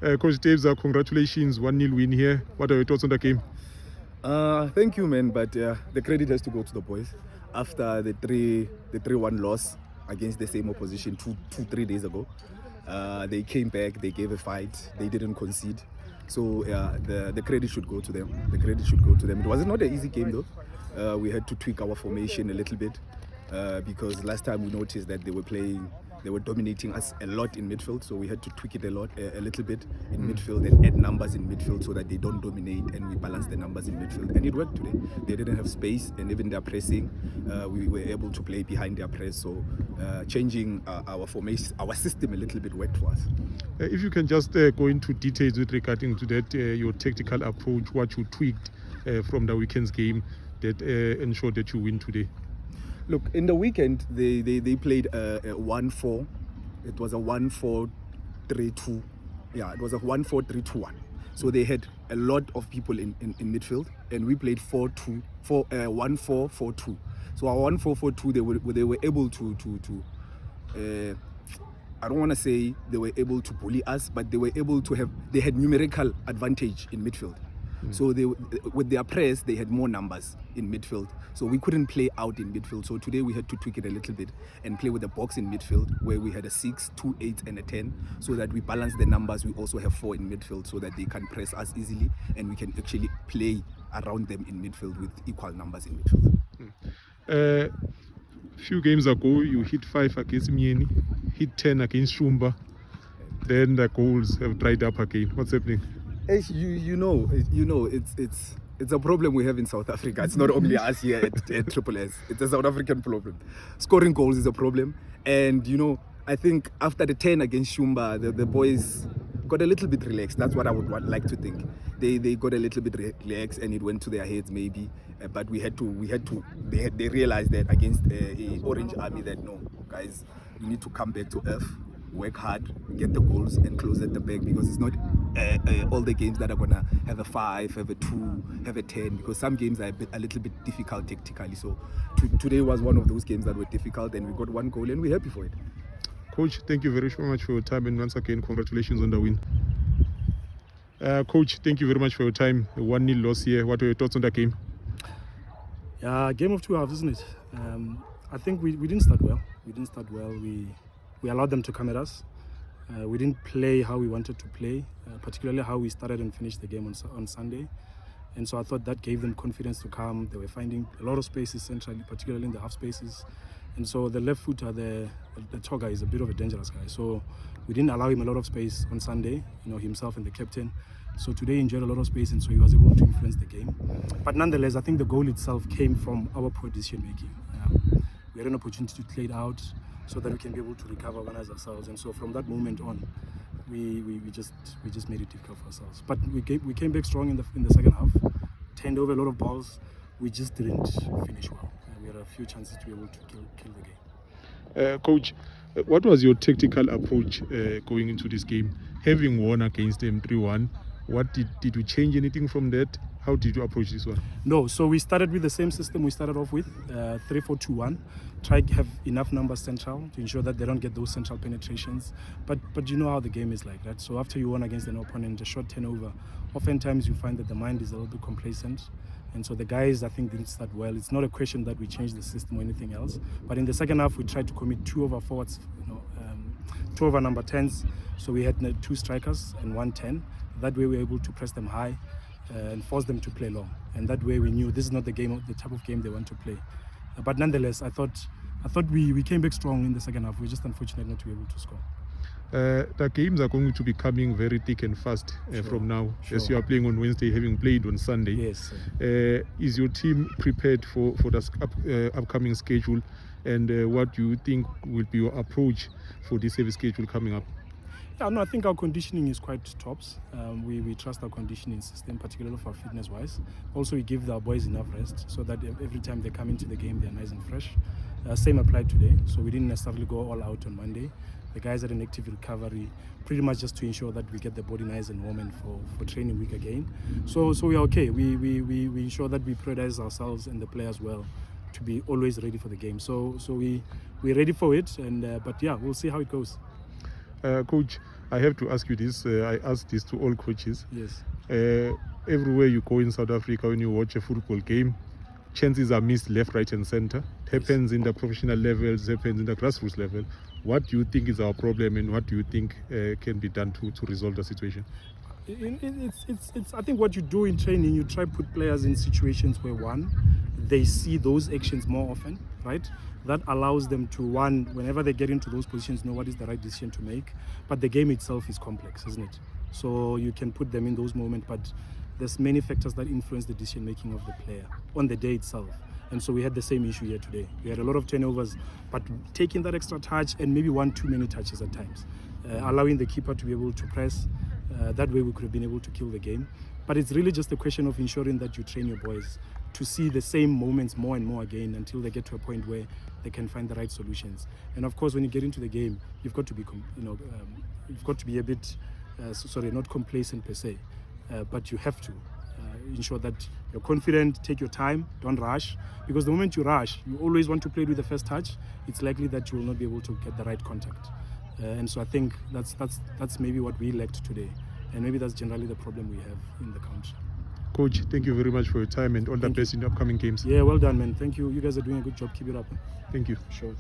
Coach Daves, congratulations, 1-0 win here. What are your thoughts on the game? Thank you, man. But the credit has to go to the boys. After the 3-1 loss against the same opposition 3 days ago, they came back. They gave a fight. They didn't concede. So the credit should go to them. The credit should go to them. It was not an easy game though. We had to tweak our formation a little bit because last time we noticed that they were dominating us a lot in midfield, so we had to tweak it a little bit in midfield and add numbers in midfield so that they don't dominate and we balance the numbers in midfield. And it worked today. They didn't have space, and even their pressing, we were able to play behind their press. So changing our formation, our system a little bit worked for us. If you can just go into details with regarding to that, your tactical approach, what you tweaked from the weekend's game that ensured that you win today. Look, in the weekend, they played a 1-4. It was a 1-4-3-2. Yeah, it was a 1-4-3-2-1. So they had a lot of people in midfield, and we played 1-4-4-2. So our 1-4-4-2, they were able to I don't want to say they were able to bully us, but they had numerical advantage in midfield. So with their press, they had more numbers in midfield. So we couldn't play out in midfield. So today we had to tweak it a little bit and play with the box in midfield, where we had a 6, 2, 8, and a 10, so that we balance the numbers. We also have 4 in midfield, so that they can press us easily, and we can actually play around them in midfield with equal numbers in midfield. Few games ago, you hit 5 against Mieni, hit 10 against Shumba. Then the goals have dried up again. What's happening? You know, it's a problem we have in South Africa. It's not only us here at Triple S. It's a South African problem. Scoring goals is a problem, and I think after the 10 against Shumba, the boys got a little bit relaxed. That's what I would like to think. They got a little bit relaxed, and it went to their heads maybe. But we had to. They realized that against Orange Army that no, guys, we need to come back to earth. Work hard, get the goals, and close at the back, because it's not all the games that are gonna have a 5, have a 2, have a 10, because some games are a little bit difficult tactically. So today was one of those games that were difficult, and we got 1 goal, and we're happy for it. Coach, thank you very much for your time, and once again, congratulations on the win. Coach, thank you very much for your time. 1-0 loss here. What are your thoughts on the game? Yeah, game of 2 halves, isn't it? I think we didn't start well. We allowed them to come at us. We didn't play how we wanted to play, particularly how we started and finished the game on Sunday. And so I thought that gave them confidence to come. They were finding a lot of spaces centrally, particularly in the half spaces. And so the left footer, the Toga, is a bit of a dangerous guy. So we didn't allow him a lot of space on Sunday, himself and the captain. So today he enjoyed a lot of space, and so he was able to influence the game. But nonetheless, I think the goal itself came from our poor decision making. We had an opportunity to play it out so that we can be able to recover, organize ourselves. And so from that moment on, we just made it difficult for ourselves. But we came back strong in the second half, turned over a lot of balls. We just didn't finish well. We had a few chances to be able to kill the game. Coach, what was your tactical approach going into this game? Having won against them 3-1, what did you change anything from that? How did you approach this one? No, so we started with the same system we started off with, 3-4-2-1. Try to have enough numbers central to ensure that they don't get those central penetrations. But you know how the game is like, right? So after you won against an opponent, a short turnover, oftentimes you find that the mind is a little bit complacent. And so the guys, I think, didn't start well. It's not a question that we changed the system or anything else. But in the second half, we tried to commit 2 of our forwards, 2 of our number 10s. So we had 2 strikers and 1 10. That way we were able to press them high and force them to play long. And that way we knew this is not the type of game they want to play. But nonetheless, I thought we came back strong in the second half. We're just unfortunate not to be able to score. The games are going to be coming very thick and fast from now. Sure. As you are playing on Wednesday, having played on Sunday. Yes. Is your team prepared for this upcoming schedule? And what do you think will be your approach for this heavy schedule coming up? Yeah, no, I think our conditioning is quite tops. We trust our conditioning system, particularly for fitness-wise. Also, we give our boys enough rest so that every time they come into the game, they're nice and fresh. Same applied today, so we didn't necessarily go all out on Monday. The guys had an active recovery, pretty much just to ensure that we get the body nice and warm and for training week again. So we're okay. We ensure that we prioritize ourselves and the players well to be always ready for the game. So we're ready for it, and but yeah, we'll see how it goes. Coach, I have to ask you this. I ask this to all coaches. Yes. Everywhere you go in South Africa, when you watch a football game, chances are missed left, right, and center. It happens in the professional levels, happens in the grassroots level. What do you think is our problem, and what do you think can be done to resolve the situation? It's I think what you do in training, you try to put players in situations where one, they see those actions more often, right? That allows them to, one, whenever they get into those positions, know what is the right decision to make. But the game itself is complex, isn't it? So you can put them in those moments, but there's many factors that influence the decision making of the player on the day itself. And so we had the same issue here today. We had a lot of turnovers, but taking that extra touch and maybe one too many touches at times, allowing the keeper to be able to press. That way we could have been able to kill the game. But it's really just a question of ensuring that you train your boys to see the same moments more and more again until they get to a point where they can find the right solutions. And of course, when you get into the game, you've got to be, you've got to be a bit, not complacent per se, but you have to ensure that you're confident, take your time, don't rush, because the moment you rush, you always want to play with the first touch, it's likely that you will not be able to get the right contact. And so I think that's maybe what we lacked today, and maybe that's generally the problem we have in the country. Coach, thank you very much for your time and all the best in the upcoming games. Yeah, well done, man. Thank you. You guys are doing a good job. Keep it up. Thank you. Sure.